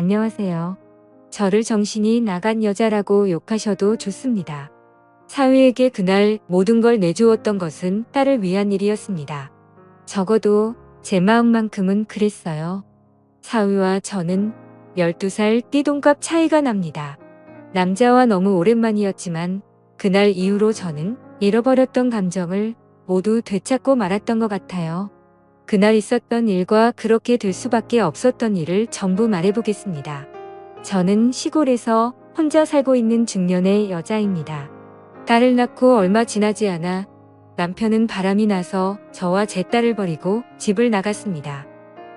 안녕하세요. 저를 정신이 나간 여자라고 욕하셔도 좋습니다. 사위에게 그날 모든 걸 내주었던 것은 딸을 위한 일이었습니다. 적어도 제 마음만큼은 그랬어요. 사위와 저는 12살 띠동갑 차이가 납니다. 남자와 너무 오랜만이었지만 그날 이후로 저는 잃어버렸던 감정을 모두 되찾고 말았던 것 같아요. 그날 있었던 일과 그렇게 될 수밖에 없었던 일을 전부 말해보겠습니다. 저는 시골에서 혼자 살고 있는 중년의 여자입니다. 딸을 낳고 얼마 지나지 않아 남편은 바람이 나서 저와 제 딸을 버리고 집을 나갔습니다.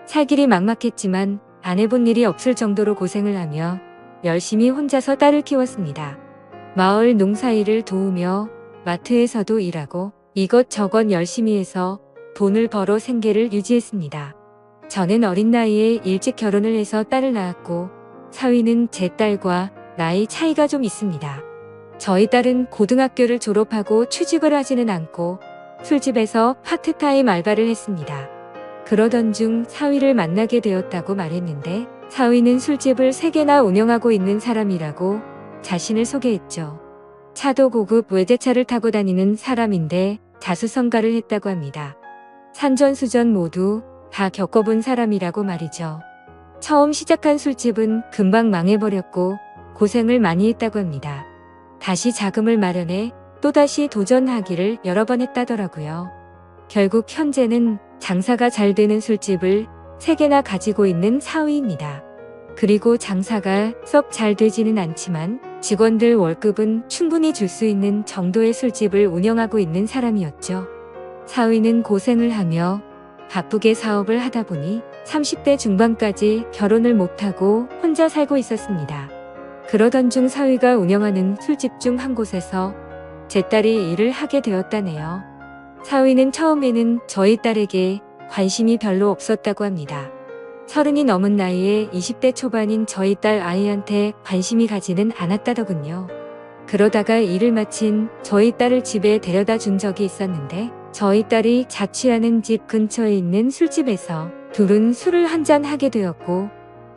살 길이 막막했지만 안 해본 일이 없을 정도로 고생을 하며 열심히 혼자서 딸을 키웠습니다. 마을 농사일을 도우며 마트에서도 일하고 이것저것 열심히 해서 돈을 벌어 생계를 유지했습니다. 저는 어린 나이에 일찍 결혼을 해서 딸을 낳았고 사위는 제 딸과 나이 차이가 좀 있습니다. 저희 딸은 고등학교를 졸업하고 취직을 하지는 않고 술집에서 파트타임 알바를 했습니다. 그러던 중 사위를 만나게 되었다고 말했는데 사위는 술집을 3개나 운영하고 있는 사람이라고 자신을 소개했죠. 차도 고급 외제차를 타고 다니는 사람인데 자수성가를 했다고 합니다. 산전수전 모두 다 겪어본 사람이라고 말이죠. 처음 시작한 술집은 금방 망해버렸고 고생을 많이 했다고 합니다. 다시 자금을 마련해 또다시 도전하기를 여러 번 했다더라고요. 결국 현재는 장사가 잘 되는 술집을 3개나 가지고 있는 사위입니다. 그리고 장사가 썩 잘 되지는 않지만 직원들 월급은 충분히 줄 수 있는 정도의 술집을 운영하고 있는 사람이었죠. 사위는 고생을 하며 바쁘게 사업을 하다 보니 30대 중반까지 결혼을 못하고 혼자 살고 있었습니다. 그러던 중 사위가 운영하는 술집 중 한 곳에서 제 딸이 일을 하게 되었다네요. 사위는 처음에는 저희 딸에게 관심이 별로 없었다고 합니다. 30이 넘은 나이에 20대 초반인 저희 딸 아이한테 관심이 가지는 않았다더군요. 그러다가 일을 마친 저희 딸을 집에 데려다 준 적이 있었는데 저희 딸이 자취하는 집 근처에 있는 술집에서 둘은 술을 한잔 하게 되었고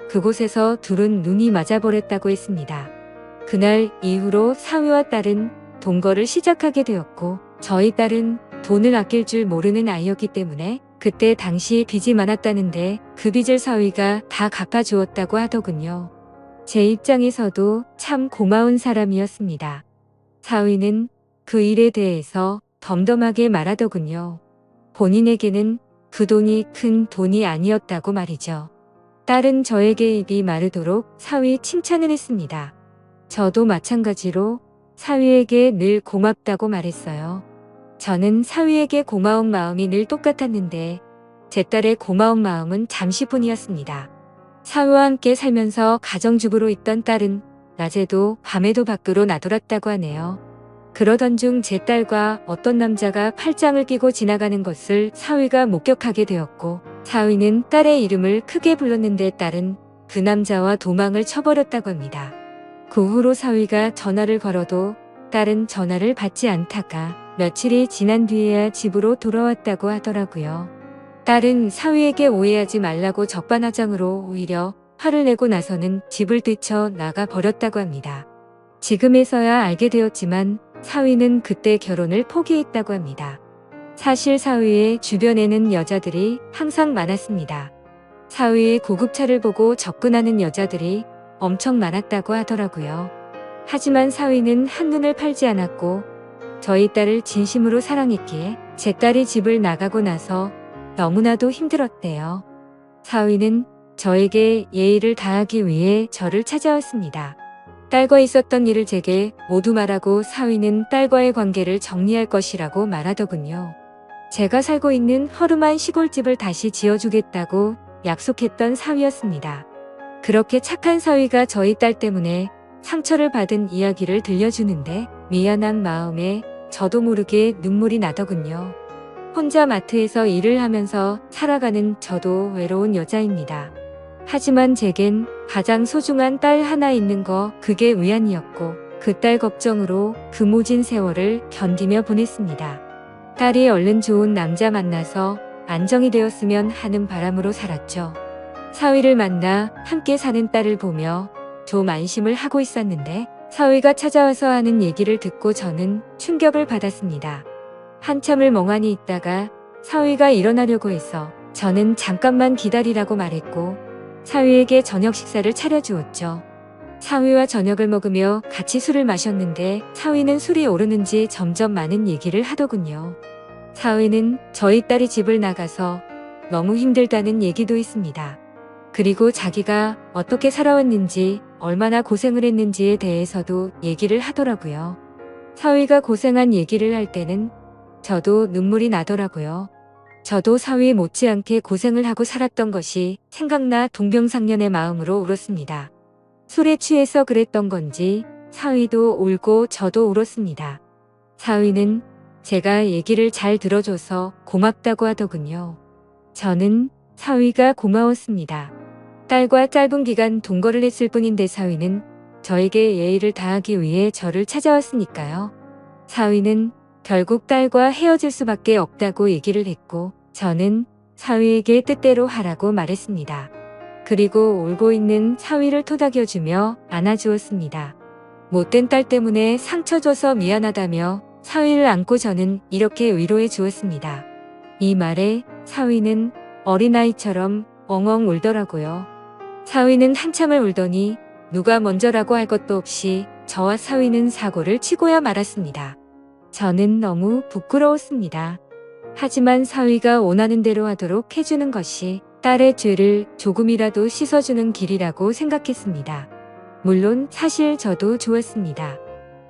그곳에서 둘은 눈이 맞아버렸다고 했습니다. 그날 이후로 사위와 딸은 동거를 시작하게 되었고 저희 딸은 돈을 아낄 줄 모르는 아이였기 때문에 그때 당시 빚이 많았다는데 그 빚을 사위가 다 갚아주었다고 하더군요. 제 입장에서도 참 고마운 사람이었습니다. 사위는 그 일에 대해서 덤덤하게 말하더군요. 본인에게는 그 돈이 큰 돈이 아니었다고 말이죠. 딸은 저에게 입이 마르도록 사위 칭찬을 했습니다. 저도 마찬가지로 사위에게 늘 고맙다고 말했어요. 저는 사위에게 고마운 마음이 늘 똑같았는데 제 딸의 고마운 마음은 잠시뿐이었습니다. 사위와 함께 살면서 가정주부로 있던 딸은 낮에도 밤에도 밖으로 나돌았다고 하네요. 그러던 중 제 딸과 어떤 남자가 팔짱을 끼고 지나가는 것을 사위가 목격하게 되었고 사위는 딸의 이름을 크게 불렀는데 딸은 그 남자와 도망을 쳐버렸다고 합니다. 그 후로 사위가 전화를 걸어도 딸은 전화를 받지 않다가 며칠이 지난 뒤에야 집으로 돌아왔다고 하더라고요. 딸은 사위에게 오해하지 말라고 적반하장으로 오히려 화를 내고 나서는 집을 뛰쳐 나가 버렸다고 합니다. 지금에서야 알게 되었지만 사위는 그때 결혼을 포기했다고 합니다. 사실 사위의 주변에는 여자들이 항상 많았습니다. 사위의 고급차를 보고 접근하는 여자들이 엄청 많았다고 하더라고요. 하지만 사위는 한눈을 팔지 않았고 저희 딸을 진심으로 사랑했기에 제 딸이 집을 나가고 나서 너무나도 힘들었대요. 사위는 저에게 예의를 다하기 위해 저를 찾아왔습니다. 딸과 있었던 일을 제게 모두 말하고 사위는 딸과의 관계를 정리할 것이라고 말하더군요. 제가 살고 있는 허름한 시골집을 다시 지어주겠다고 약속했던 사위였습니다. 그렇게 착한 사위가 저희 딸 때문에 상처를 받은 이야기를 들려주는데 미안한 마음에 저도 모르게 눈물이 나더군요. 혼자 마트에서 일을 하면서 살아가는 저도 외로운 여자입니다. 하지만 제겐 가장 소중한 딸 하나 있는 거 그게 위안이었고 그 딸 걱정으로 그 모진 세월을 견디며 보냈습니다. 딸이 얼른 좋은 남자 만나서 안정이 되었으면 하는 바람으로 살았죠. 사위를 만나 함께 사는 딸을 보며 좀 안심을 하고 있었는데 사위가 찾아와서 하는 얘기를 듣고 저는 충격을 받았습니다. 한참을 멍하니 있다가 사위가 일어나려고 해서 저는 잠깐만 기다리라고 말했고 사위에게 저녁 식사를 차려주었죠. 사위와 저녁을 먹으며 같이 술을 마셨는데 사위는 술이 오르는지 점점 많은 얘기를 하더군요. 사위는 저희 딸이 집을 나가서 너무 힘들다는 얘기도 했습니다. 그리고 자기가 어떻게 살아왔는지 얼마나 고생을 했는지에 대해서도 얘기를 하더라고요. 사위가 고생한 얘기를 할 때는 저도 눈물이 나더라고요. 저도 사위 못지않게 고생을 하고 살았던 것이 생각나 동병상련의 마음으로 울었습니다. 술에 취해서 그랬던 건지 사위도 울고 저도 울었습니다. 사위는 제가 얘기를 잘 들어줘서 고맙다고 하더군요. 저는 사위가 고마웠습니다. 딸과 짧은 기간 동거를 했을 뿐인데 사위는 저에게 예의를 다하기 위해 저를 찾아왔으니까요. 사위는 결국 딸과 헤어질 수밖에 없다고 얘기를 했고 저는 사위에게 뜻대로 하라고 말했습니다. 그리고 울고 있는 사위를 토닥여주며 안아주었습니다. 못된 딸 때문에 상처 줘서 미안하다며 사위를 안고 저는 이렇게 위로해 주었습니다. 이 말에 사위는 어린아이처럼 엉엉 울더라고요. 사위는 한참을 울더니 누가 먼저라고 할 것도 없이 저와 사위는 사고를 치고야 말았습니다. 저는 너무 부끄러웠습니다. 하지만 사위가 원하는 대로 하도록 해주는 것이 딸의 죄를 조금이라도 씻어주는 길이라고 생각했습니다. 물론 사실 저도 좋았습니다.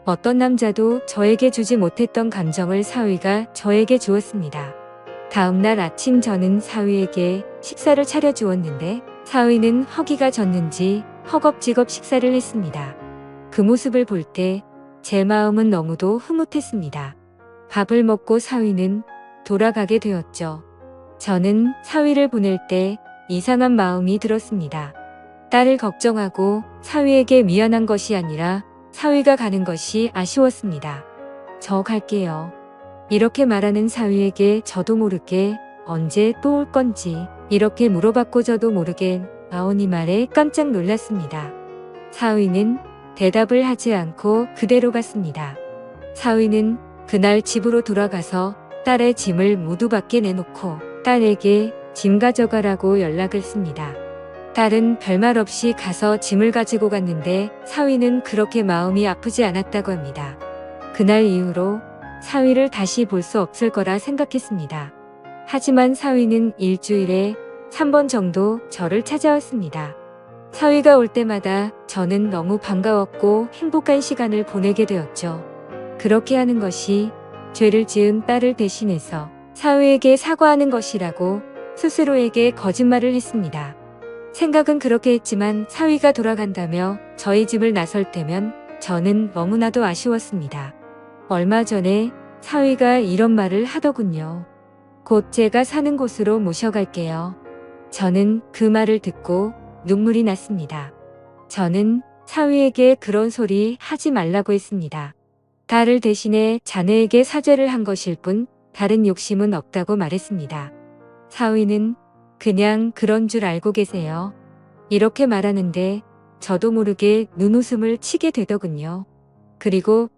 어떤 남자도 저에게 주지 못했던 감정을 사위가 저에게 주었습니다. 다음날 아침 저는 사위에게 식사를 차려주었는데 사위는 허기가 졌는지 허겁지겁 식사를 했습니다. 그 모습을 볼 때 제 마음은 너무도 흐뭇했습니다. 밥을 먹고 사위는 돌아가게 되었죠. 저는 사위를 보낼 때 이상한 마음이 들었습니다. 딸을 걱정하고 사위에게 미안한 것이 아니라 사위가 가는 것이 아쉬웠습니다. 저 갈게요. 이렇게 말하는 사위에게 저도 모르게 언제 또 올 건지 이렇게 물어봤고 저도 모르게 나온 이 말에 깜짝 놀랐습니다. 사위는 대답을 하지 않고 그대로 갔습니다. 사위는 그날 집으로 돌아가서 딸의 짐을 모두 밖에 내놓고 딸에게 짐 가져가라고 연락을 씁니다. 딸은 별말 없이 가서 짐을 가지고 갔는데 사위는 그렇게 마음이 아프지 않았다고 합니다. 그날 이후로 사위를 다시 볼 수 없을 거라 생각했습니다. 하지만 사위는 일주일에 3번 정도 저를 찾아왔습니다. 사위가 올 때마다 저는 너무 반가웠고 행복한 시간을 보내게 되었죠. 그렇게 하는 것이 죄를 지은 딸을 대신해서 사위에게 사과하는 것이라고 스스로에게 거짓말을 했습니다. 생각은 그렇게 했지만 사위가 돌아간다며 저희 집을 나설 때면 저는 너무나도 아쉬웠습니다. 얼마 전에 사위가 이런 말을 하더군요. 곧 제가 사는 곳으로 모셔갈게요. 저는 그 말을 듣고 눈물이 났습니다. 저는 사위에게 그런 소리 하지 말라고 했습니다. 딸을 대신해 자네에게 사죄를 한 것일 뿐 다른 욕심은 없다고 말했습니다. 사위는 그냥 그런 줄 알고 계세요. 이렇게 말하는데 저도 모르게 눈웃음을 치게 되더군요. 그리고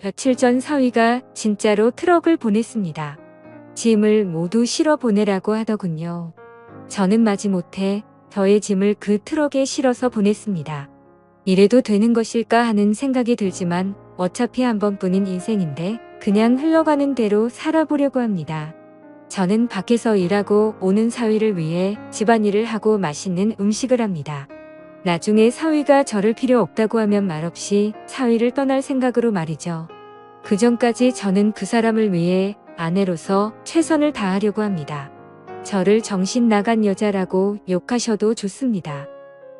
며칠 전 사위가 진짜로 트럭을 보냈습니다. 짐을 모두 실어 보내라고 하더군요. 저는 마지못해 저의 짐을 그 트럭에 실어서 보냈습니다. 이래도 되는 것일까 하는 생각이 들지만 어차피 한 번뿐인 인생인데 그냥 흘러가는 대로 살아보려고 합니다. 저는 밖에서 일하고 오는 사위를 위해 집안일을 하고 맛있는 음식을 합니다. 나중에 사위가 저를 필요 없다고 하면 말없이 사위를 떠날 생각으로 말이죠. 그 전까지 저는 그 사람을 위해 아내로서 최선을 다하려고 합니다. 저를 정신 나간 여자라고 욕하셔도 좋습니다.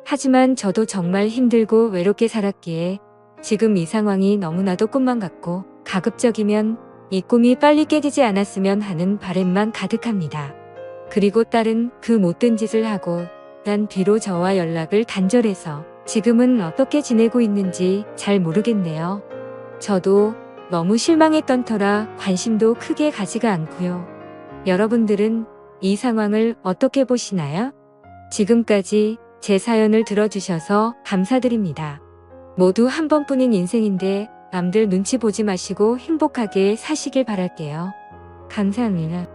하지만 저도 정말 힘들고 외롭게 살았기에 지금 이 상황이 너무나도 꿈만 같고 가급적이면 이 꿈이 빨리 깨지지 않았으면 하는 바램만 가득합니다. 그리고 딸은 그 못된 짓을 하고 난 뒤로 저와 연락을 단절해서 지금은 어떻게 지내고 있는지 잘 모르겠네요. 저도 너무 실망했던 터라 관심도 크게 가지가 않고요. 여러분들은 이 상황을 어떻게 보시나요? 지금까지 제 사연을 들어주셔서 감사드립니다. 모두 한 번뿐인 인생인데 남들 눈치 보지 마시고 행복하게 사시길 바랄게요. 감사합니다.